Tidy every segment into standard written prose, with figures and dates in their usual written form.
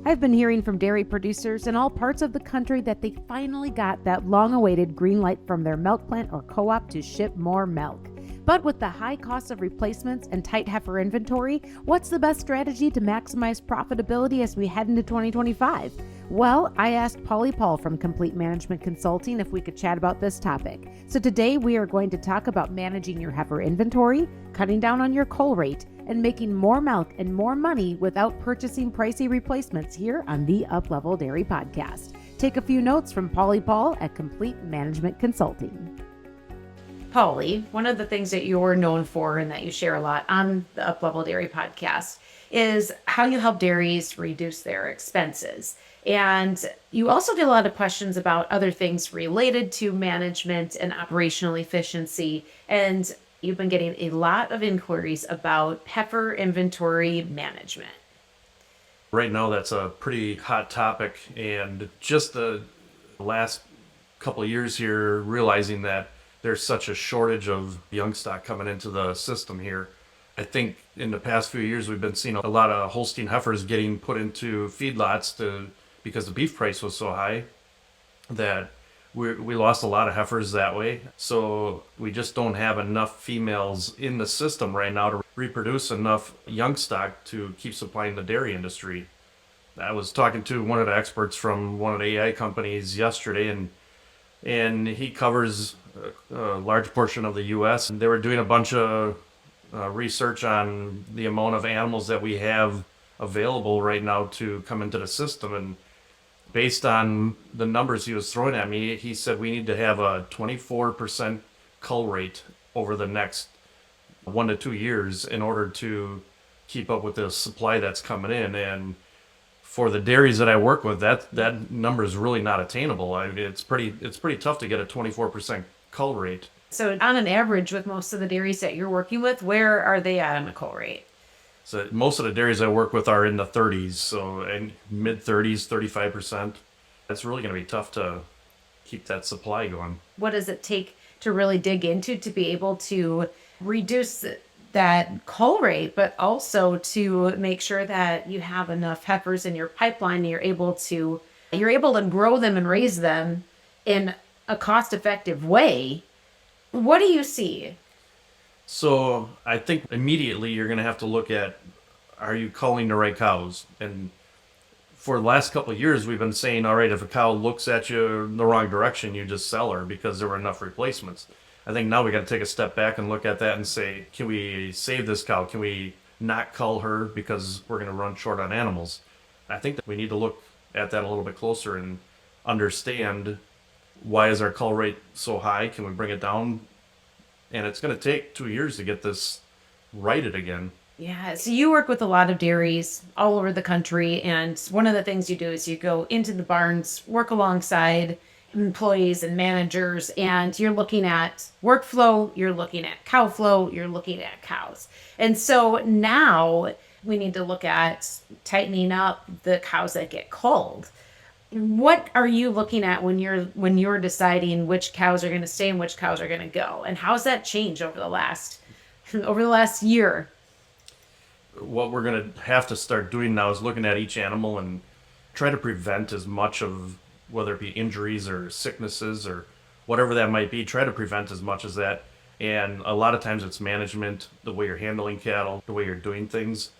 I've been hearing from dairy producers in all parts of the country that they finally got that long-awaited green light from their milk plant or co-op to ship more milk. But with the high cost of replacements and tight heifer inventory, what's the best strategy to maximize profitability as we head into 2025? Well, I asked Pauly Paul from Complete Management Consulting if we could chat about this topic. So today we are going to talk about managing your heifer inventory, cutting down on your cull rate, and making more milk and more money without purchasing pricey replacements here on the Uplevel Dairy Podcast. Take a few notes from Pauly Paul at Complete Management Consulting. Pauly, one of the things that you're known for and that you share a lot on the Uplevel Dairy Podcast is how you help dairies reduce their expenses. And you also get a lot of questions about other things related to management and operational efficiency. And you've been getting a lot of inquiries about heifer inventory management. Right now, that's a pretty hot topic. And just the last couple of years here, realizing that there's such a shortage of young stock coming into the system here. I think in the past few years, we've been seeing a lot of Holstein heifers getting put into feedlots because the beef price was so high that we lost a lot of heifers that way. So we just don't have enough females in the system right now to reproduce enough young stock to keep supplying the dairy industry. I was talking to one of the experts from one of the AI companies yesterday, and he covers a large portion of the U.S. And they were doing a bunch of research on the amount of animals that we have available right now to come into the system. And based on the numbers he was throwing at me, he said we need to have a 24% cull rate over the next 1 to 2 years in order to keep up with the supply that's coming in. And for the dairies that I work with, that number is really not attainable. It's pretty tough to get a 24% cull rate. So on an average with most of the dairies that you're working with, where are they at on the cull rate? So most of the dairies I work with are in the 30s, so in mid 30s, 35%. It's really going to be tough to keep that supply going. What does it take to really dig into to be able to reduce that cull rate, but also to make sure that you have enough heifers in your pipeline and you're able to grow them and raise them in a cost-effective way? What do you see? So I think immediately you're going to have to look at, are you culling the right cows? And for the last couple of years, we've been saying, all right, if a cow looks at you the wrong direction, you just sell her because there were enough replacements. I think now we got to take a step back and look at that and say, can we save this cow? Can we not cull her because we're going to run short on animals? I think that we need to look at that a little bit closer and understand, why is our cull rate so high? Can we bring it down? And it's going to take 2 years to get this righted again. Yeah, so you work with a lot of dairies all over the country, and one of the things you do is you go into the barns, work alongside employees and managers, and you're looking at workflow, you're looking at cow flow, you're looking at cows. And so now we need to look at tightening up the cows that get culled. What are you looking at when you're deciding which cows are going to stay and which cows are going to go? And how's that changed over the last year? What we're going to have to start doing now is looking at each animal and try to prevent as much of, whether it be injuries or sicknesses or whatever that might be, try to prevent as much as that. And a lot of times it's management, the way you're handling cattle, the way you're doing things.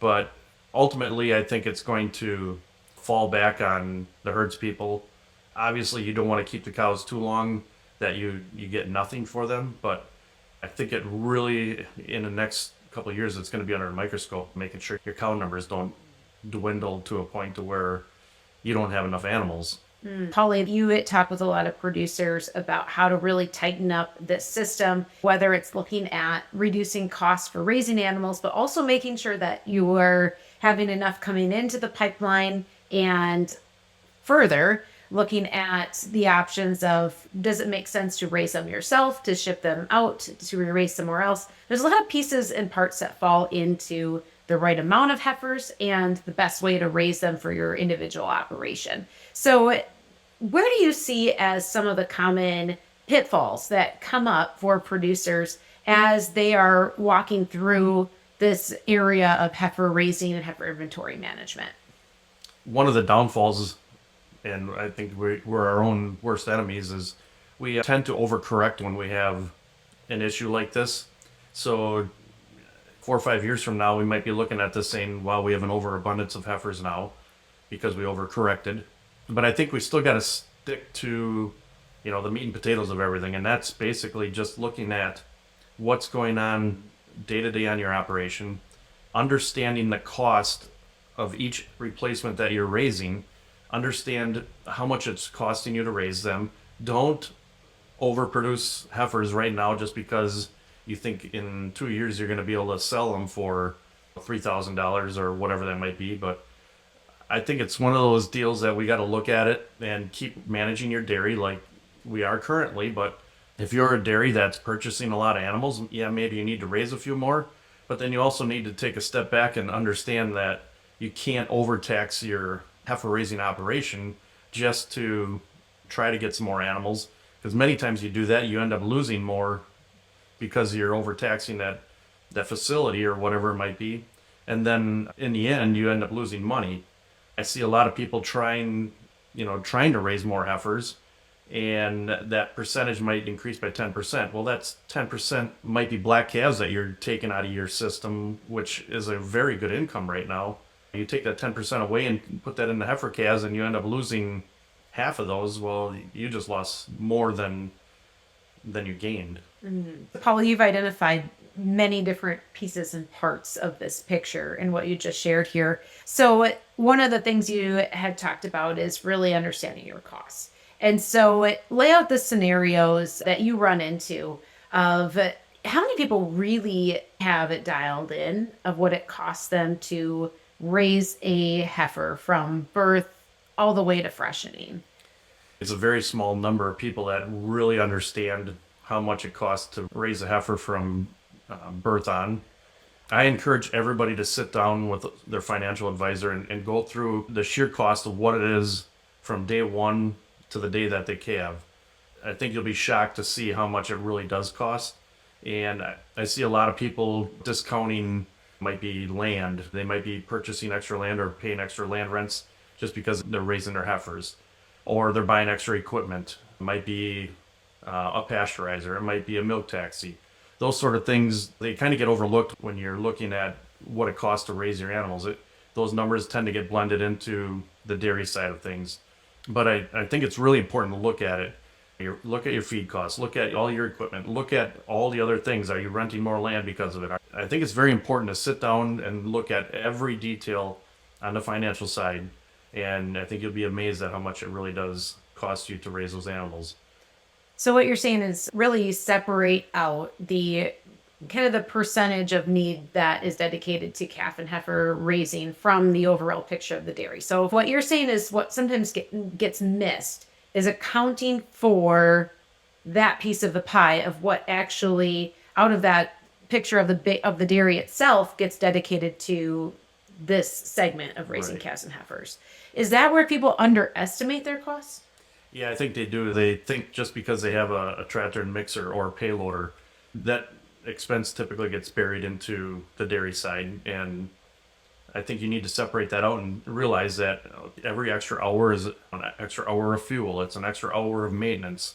But ultimately, I think it's going to fall back on the herds people. Obviously, you don't want to keep the cows too long that you get nothing for them. But I think it really, in the next couple of years, it's going to be under a microscope, making sure your cow numbers don't dwindle to a point to where you don't have enough animals. Pauly, you talk with a lot of producers about how to really tighten up this system, whether it's looking at reducing costs for raising animals, but also making sure that you are having enough coming into the pipeline, and further looking at the options of, does it make sense to raise them yourself, to ship them out, to raise somewhere else? There's a lot of pieces and parts that fall into the right amount of heifers and the best way to raise them for your individual operation. So where do you see as some of the common pitfalls that come up for producers as they are walking through this area of heifer raising and heifer inventory management? one of the downfalls, and I think we're our own worst enemies, is we tend to overcorrect when we have an issue like this. So 4 or 5 years from now, we might be looking at this saying, "Wow, we have an overabundance of heifers now because we overcorrected." But I think we still got to stick to, the meat and potatoes of everything, and that's basically just looking at what's going on day to day on your operation, understanding the cost of each replacement that you're raising, understand how much it's costing you to raise them. Don't overproduce heifers right now just because you think in 2 years you're going to be able to sell them for $3,000 or whatever that might be. But I think it's one of those deals that we got to look at it and keep managing your dairy like we are currently. But if you're a dairy that's purchasing a lot of animals, yeah, maybe you need to raise a few more. But then you also need to take a step back and understand that you can't overtax your heifer raising operation just to try to get some more animals. Because many times you do that, you end up losing more because you're overtaxing that facility or whatever it might be. And then in the end, you end up losing money. I see a lot of people trying to raise more heifers, and that percentage might increase by 10%. Well, that's 10% might be black calves that you're taking out of your system, which is a very good income right now. You take that 10% away and put that in the heifer calves, and you end up losing half of those. Well, you just lost more than you gained. Paul, you've identified many different pieces and parts of this picture and what you just shared here. So one of the things you had talked about is really understanding your costs. And so lay out the scenarios that you run into of how many people really have it dialed in of what it costs them to raise a heifer from birth all the way to freshening. It's a very small number of people that really understand how much it costs to raise a heifer from birth on. I encourage everybody to sit down with their financial advisor and go through the sheer cost of what it is from day one to the day that they calve. I think you'll be shocked to see how much it really does cost. And I see a lot of people discounting, might be land. They might be purchasing extra land or paying extra land rents just because they're raising their heifers. Or they're buying extra equipment. It might be a pasteurizer. It might be a milk taxi. Those sort of things, they kind of get overlooked when you're looking at what it costs to raise your animals. Those numbers tend to get blended into the dairy side of things. But I think it's really important to look at it. Look at your feed costs. Look at all your equipment. Look at all the other things. Are you renting more land because of it? I think it's very important to sit down and look at every detail on the financial side. And I think you'll be amazed at how much it really does cost you to raise those animals. So what you're saying is really separate out the kind of the percentage of need that is dedicated to calf and heifer raising from the overall picture of the dairy. So what you're saying is what sometimes gets missed is accounting for that piece of the pie of what actually out of that picture of the dairy itself gets dedicated to this segment of raising calves and heifers. Is that where people underestimate their costs? Yeah, I think they do. They think just because they have a tractor and mixer or a payloader, that expense typically gets buried into the dairy side. And I think you need to separate that out and realize that every extra hour is an extra hour of fuel. It's an extra hour of maintenance.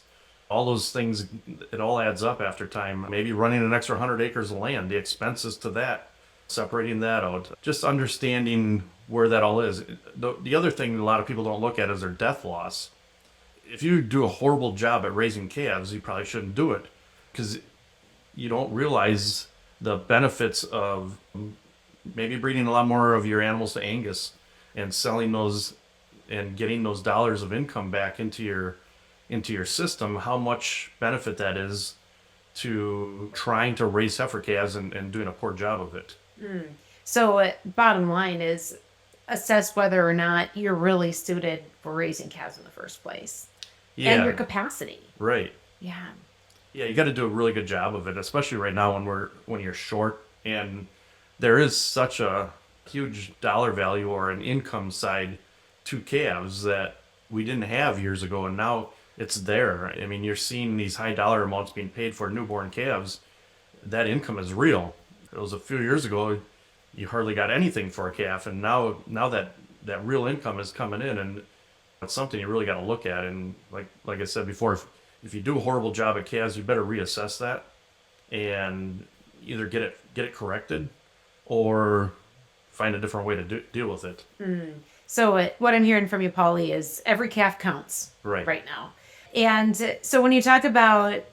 All those things, it all adds up after time. Maybe running an extra 100 acres of land, the expenses to that, separating that out, just understanding where that all is. The other thing a lot of people don't look at is their death loss. If you do a horrible job at raising calves, you probably shouldn't do it because you don't realize the benefits of maybe breeding a lot more of your animals to Angus and selling those and getting those dollars of income back into your system, how much benefit that is to trying to raise heifer calves and doing a poor job of it. So bottom line is assess whether or not you're really suited for raising calves in the first place. Yeah. And your capacity. Right. Yeah. Yeah, you got to do a really good job of it, especially right now when you're short and there is such a huge dollar value or an income side to calves that we didn't have years ago, and now it's there. I mean, you're seeing these high dollar amounts being paid for newborn calves. That income is real. It was a few years ago, you hardly got anything for a calf, and now that that real income is coming in, and it's something you really got to look at. And like I said before, if you do a horrible job at calves, you better reassess that and either get it corrected or find a different way to deal with it. So what I'm hearing from you, Pauly, is every calf counts right now. And so when you talk about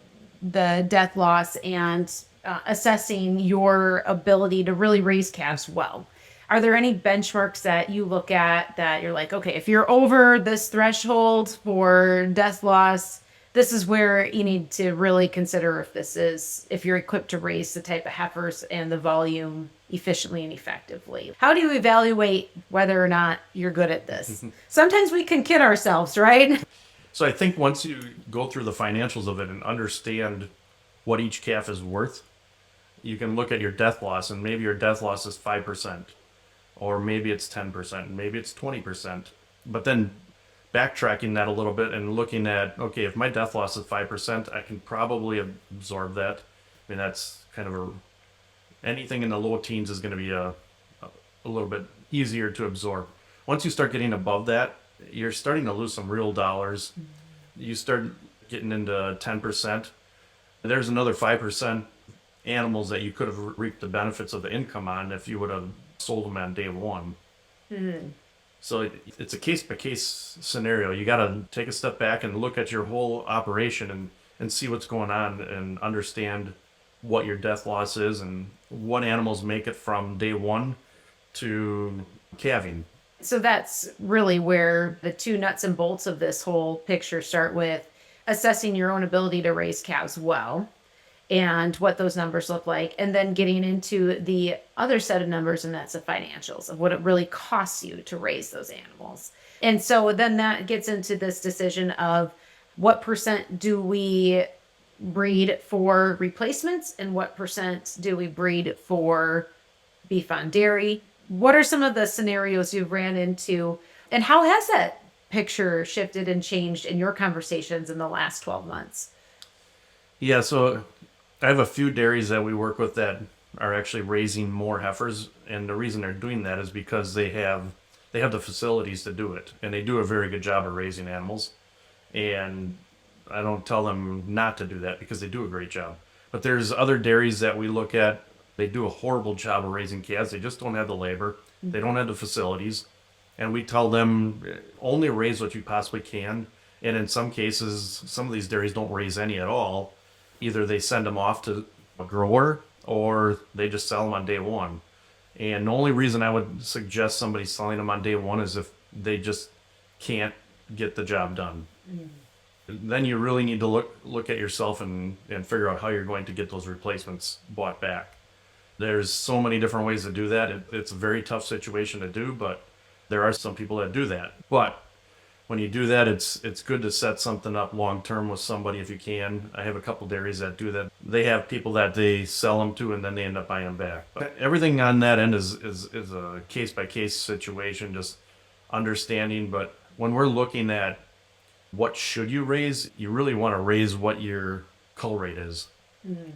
the death loss and assessing your ability to really raise calves well, are there any benchmarks that you look at that you're like, okay, if you're over this threshold for death loss, this is where you need to really consider if you're equipped to raise the type of heifers and the volume efficiently and effectively? How do you evaluate whether or not you're good at this? Sometimes we can kid ourselves, right? So I think once you go through the financials of it and understand what each calf is worth, you can look at your death loss, and maybe your death loss is 5%, or maybe it's 10%, maybe it's 20%. But then backtracking that a little bit and looking at, okay, if my death loss is 5%, I can probably absorb that. I mean, that's kind of anything in the low teens is going to be a little bit easier to absorb. Once you start getting above that, you're starting to lose some real dollars. You start getting into 10%. There's another 5% animals that you could have reaped the benefits of the income on if you would have sold them on day one. So it's a case-by-case scenario. You got to take a step back and look at your whole operation and see what's going on and understand what your death loss is and what animals make it from day one to calving. So that's really where the two nuts and bolts of this whole picture start with assessing your own ability to raise calves well and what those numbers look like, and then getting into the other set of numbers, and that's the financials of what it really costs you to raise those animals. And so then that gets into this decision of what percent do we breed for replacements and what percent do we breed for beef on dairy. What are some of the scenarios you've ran into, and how has that picture shifted and changed in your conversations in the last 12 months? Yeah, so I have a few dairies that we work with that are actually raising more heifers, and the reason they're doing that is because they have the facilities to do it, and they do a very good job of raising animals. And I don't tell them not to do that because they do a great job. But there's other dairies that we look at. They do a horrible job of raising calves. They just don't have the labor. They don't have the facilities. And we tell them only raise what you possibly can. And in some cases, some of these dairies don't raise any at all. Either they send them off to a grower or they just sell them on day one. And the only reason I would suggest somebody selling them on day one is if they just can't get the job done. Then you really need to look at yourself and figure out how you're going to get those replacements bought back. There's so many different ways to do that. It's a very tough situation to do, but there are some people that do that. But when you do that, it's good to set something up long term with somebody if you can. I have a couple dairies that do that. They have people that they sell them to, and then they end up buying them back. But everything on that end is a case by case situation, just understanding. But when we're looking at what should you raise, you really want to raise what your cull rate is.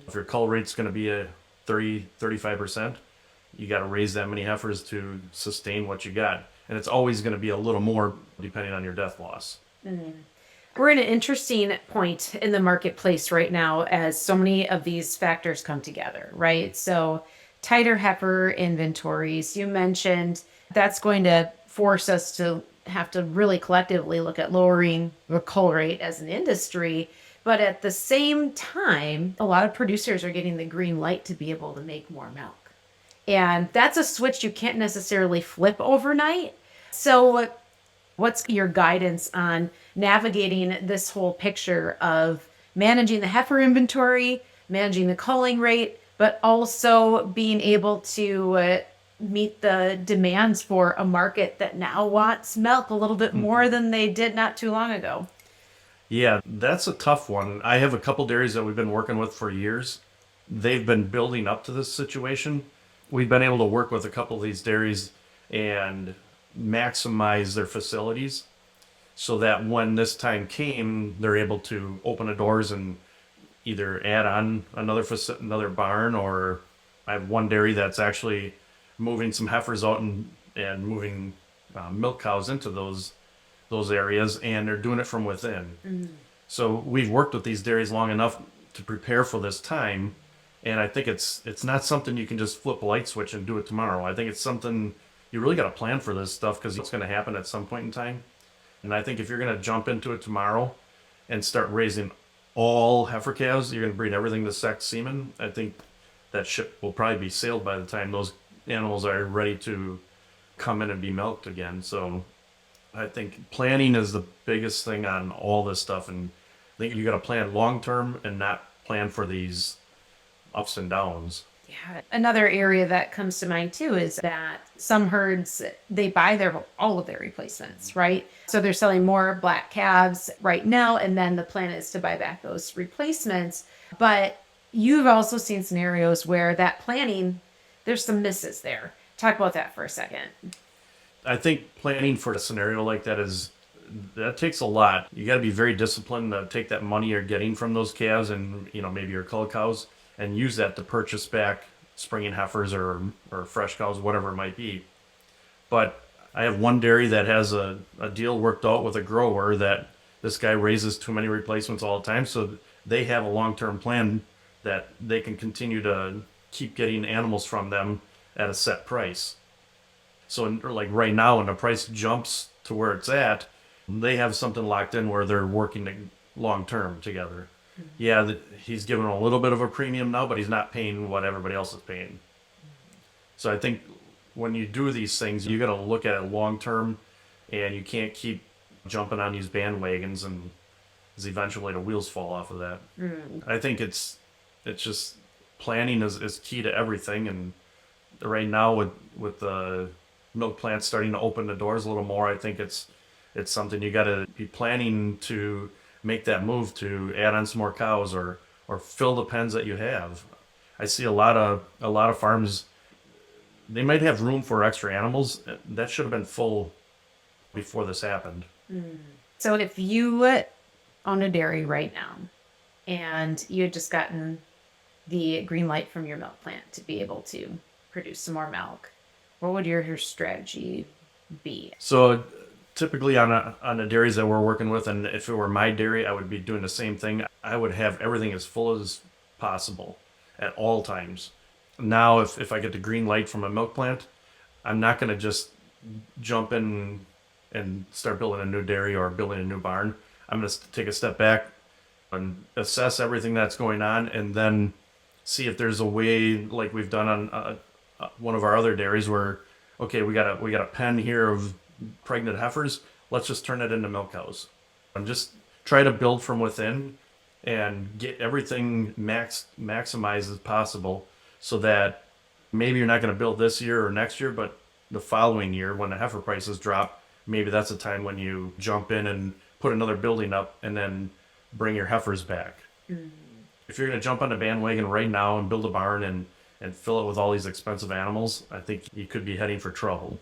If your cull rate's going to be a 35%, you got to raise that many heifers to sustain what you got. And it's always going to be a little more depending on your death loss. We're in an interesting point in the marketplace right now as so many of these factors come together, right? So tighter heifer inventories, you mentioned, that's going to force us to have to really collectively look at lowering the cull rate as an industry. But at the same time, a lot of producers are getting the green light to be able to make more milk. And that's a switch you can't necessarily flip overnight. So what's your guidance on navigating this whole picture of managing the heifer inventory, managing the culling rate, but also being able to meet the demands for a market that now wants milk a little bit more than they did not too long ago? Yeah, that's a tough one. I have a couple dairies that we've been working with for years. They've been building up to this situation. We've been able to work with a couple of these dairies and maximize their facilities so that when this time came, they're able to open the doors and either add on another barn, or I have one dairy that's actually moving some heifers out and moving milk cows into those areas, and they're doing it from within. So we've worked with these dairies long enough to prepare for this time, and I think it's not something you can just flip a light switch and do it tomorrow. I think it's something you really got to plan for this stuff, because it's going to happen at some point in time. And I think if you're going to jump into it tomorrow and start raising all heifer calves, you're going to breed everything to sex semen. I think that ship will probably be sailed by the time those animals are ready to come in and be milked again. So I think planning is the biggest thing on all this stuff, and I think you got to plan long term and not plan for these ups and downs. Yeah. Another area that comes to mind too is that some herds, they buy all of their replacements, right? So they're selling more black calves right now, and then the plan is to buy back those replacements. But you've also seen scenarios where that planning, there's some misses there. Talk about that for a second. I think planning for a scenario like that takes a lot. You got to be very disciplined to take that money you're getting from those calves and, maybe your cull cows, and use that to purchase back springing heifers or fresh cows, whatever it might be. But I have one dairy that has a deal worked out with a grower that this guy raises too many replacements all the time. So they have a long-term plan that they can continue to keep getting animals from them at a set price. So like right now, when the price jumps to where it's at, they have something locked in where they're working long-term together. Yeah, he's given a little bit of a premium now, but he's not paying what everybody else is paying. So I think when you do these things, you got to look at it long term, and you can't keep jumping on these bandwagons, and eventually the wheels fall off of that. I think it's just planning is key to everything, and right now with the milk plants starting to open the doors a little more, I think it's something you got to be planning to make that move to add on some more cows or fill the pens that you have. I see a lot of farms, they might have room for extra animals. That should have been full before this happened. So if you own a dairy right now and you had just gotten the green light from your milk plant to be able to produce some more milk, what would your strategy be? So typically on the dairies that we're working with, and if it were my dairy, I would be doing the same thing. I would have everything as full as possible at all times. Now, if I get the green light from a milk plant, I'm not going to just jump in and start building a new dairy or building a new barn. I'm going to take a step back and assess everything that's going on, and then see if there's a way, like we've done on one of our other dairies, where okay, we got a pen here of pregnant heifers. Let's just turn it into milk cows, and just try to build from within and get everything maximized as possible, so that maybe you're not going to build this year or next year, but the following year when the heifer prices drop, maybe that's a time when you jump in and put another building up and then bring your heifers back. If you're going to jump on the bandwagon right now and build a barn and fill it with all these expensive animals, I think you could be heading for trouble.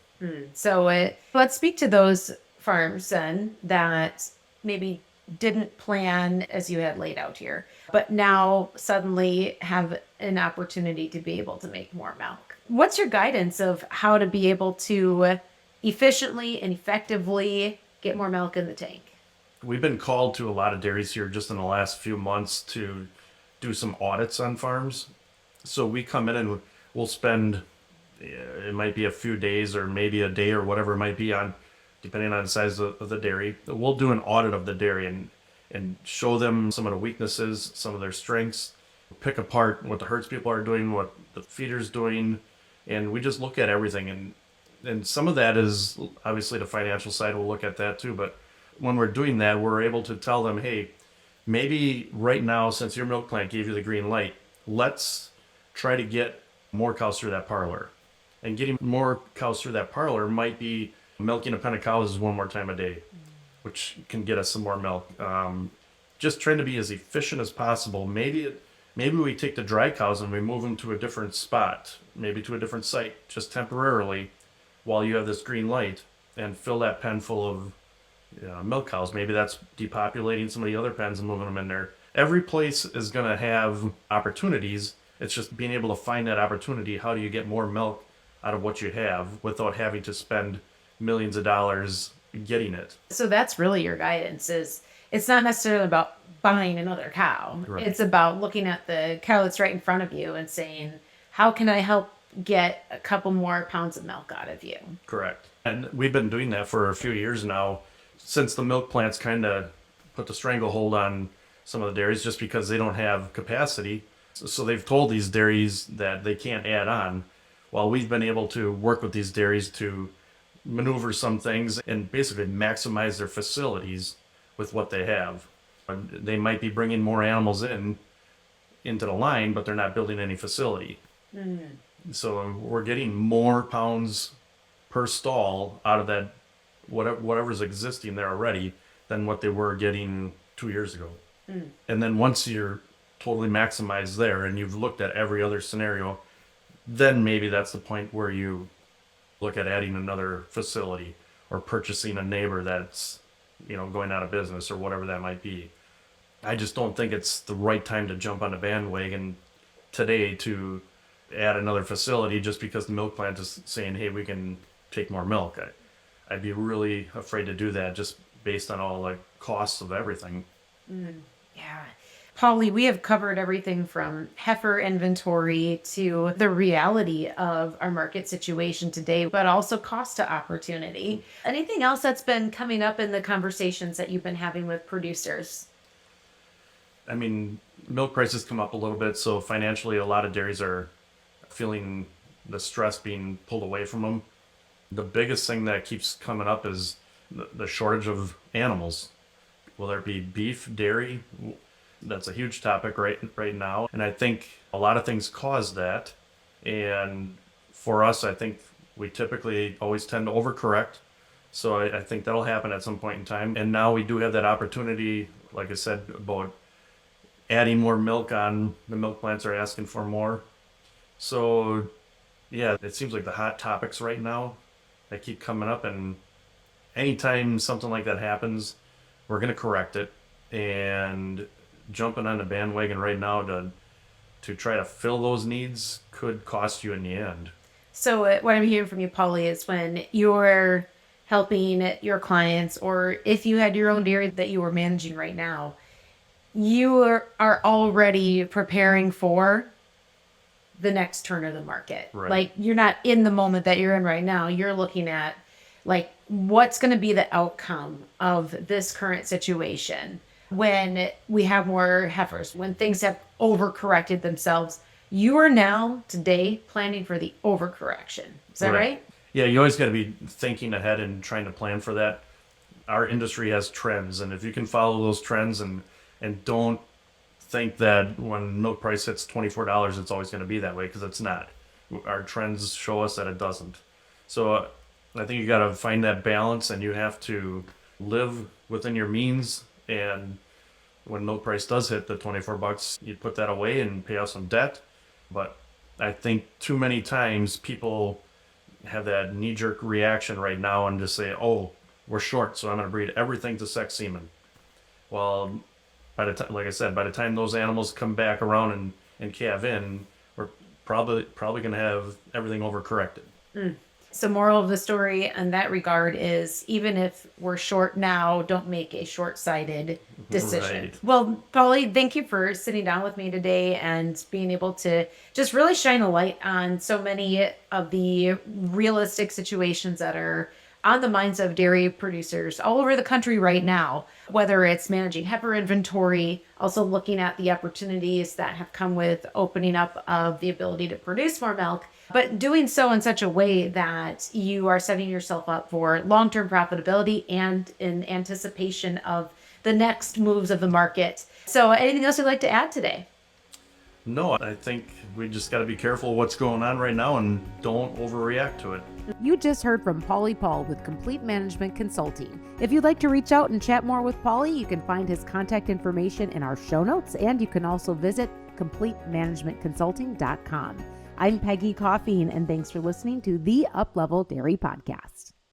So let's speak to those farms then that maybe didn't plan as you had laid out here, but now suddenly have an opportunity to be able to make more milk. What's your guidance of how to be able to efficiently and effectively get more milk in the tank? We've been called to a lot of dairies here just in the last few months to do some audits on farms. So we come in and we'll spend, it might be a few days or maybe a day or whatever it might be, on depending on the size of the dairy. We'll do an audit of the dairy and show them some of the weaknesses, some of their strengths, pick apart what the herds people are doing, what the feeder's doing, and we just look at everything. And some of that is obviously the financial side. We'll look at that too. But when we're doing that, we're able to tell them, hey, maybe right now, since your milk plant gave you the green light, let's try to get more cows through that parlor. And getting more cows through that parlor might be milking a pen of cows one more time a day, which can get us some more milk. Just trying to be as efficient as possible. Maybe we take the dry cows and we move them to a different spot, maybe to a different site, just temporarily, while you have this green light, and fill that pen full of milk cows. Maybe that's depopulating some of the other pens and moving them in there. Every place is going to have opportunities. It's just being able to find that opportunity. How do you get more milk out of what you have without having to spend millions of dollars getting it. So that's really your guidance is it's not necessarily about buying another cow. Right. It's about looking at the cow that's right in front of you and saying, how can I help get a couple more pounds of milk out of you? Correct. And we've been doing that for a few years now, since the milk plants kind of put the stranglehold on some of the dairies just because they don't have capacity. So they've told these dairies that they can't add on, while we've been able to work with these dairies to maneuver some things and basically maximize their facilities with what they have. They might be bringing more animals into the line, but they're not building any facility. So we're getting more pounds per stall out of that whatever's existing there already than what they were getting 2 years ago. And then once you're totally maximized there and you've looked at every other scenario, then maybe that's the point where you look at adding another facility or purchasing a neighbor that's, going out of business or whatever that might be. I just don't think it's the right time to jump on the bandwagon today to add another facility just because the milk plant is saying, hey, we can take more milk. I'd be really afraid to do that just based on all the costs of everything. Yeah. Pauly, we have covered everything from heifer inventory to the reality of our market situation today, but also cost to opportunity. Anything else that's been coming up in the conversations that you've been having with producers? I mean, milk prices come up a little bit, so financially a lot of dairies are feeling the stress being pulled away from them. The biggest thing that keeps coming up is the shortage of animals, whether it be beef, dairy. That's a huge topic right now. And I think a lot of things cause that. And for us, I think we typically always tend to overcorrect. So I think that'll happen at some point in time. And now we do have that opportunity, like I said, about adding more milk on. The milk plants are asking for more. So yeah, it seems like the hot topics right now that keep coming up. And anytime something like that happens, we're going to correct it. And jumping on the bandwagon right now to try to fill those needs could cost you in the end. So what I'm hearing from you, Pauly, is when you're helping your clients, or if you had your own dairy that you were managing right now, you are already preparing for the next turn of the market. Right. Like, you're not in the moment that you're in right now. You're looking at, like, what's going to be the outcome of this current situation when we have more heifers, when things have overcorrected themselves. You are now, today, planning for the overcorrection. Is that right? Yeah, you always got to be thinking ahead and trying to plan for that. Our industry has trends, and if you can follow those trends and don't think that when milk price hits $24, it's always going to be that way, because it's not. Our trends show us that it doesn't. So I think you got to find that balance, and you have to live within your means. And when milk price does hit the $24, you put that away and pay off some debt. But I think too many times people have that knee-jerk reaction right now and just say, oh, we're short, so I'm going to breed everything to sex semen. Well, by the time, like I said, by the time those animals come back around and calve in, we're probably going to have everything overcorrected. So moral of the story in that regard is, even if we're short now, don't make a short-sighted decision. Right. Well, Pauly, thank you for sitting down with me today and being able to just really shine a light on so many of the realistic situations that are on the minds of dairy producers all over the country right now, whether it's managing heifer inventory, also looking at the opportunities that have come with opening up of the ability to produce more milk, but doing so in such a way that you are setting yourself up for long-term profitability and in anticipation of the next moves of the market. So anything else you'd like to add today? No, I think we just got to be careful what's going on right now and don't overreact to it. You just heard from Pauly Paul with Complete Management Consulting. If you'd like to reach out and chat more with Pauly, you can find his contact information in our show notes, and you can also visit completemanagementconsulting.com. I'm Peggy Coffeen, and thanks for listening to the Uplevel Dairy Podcast.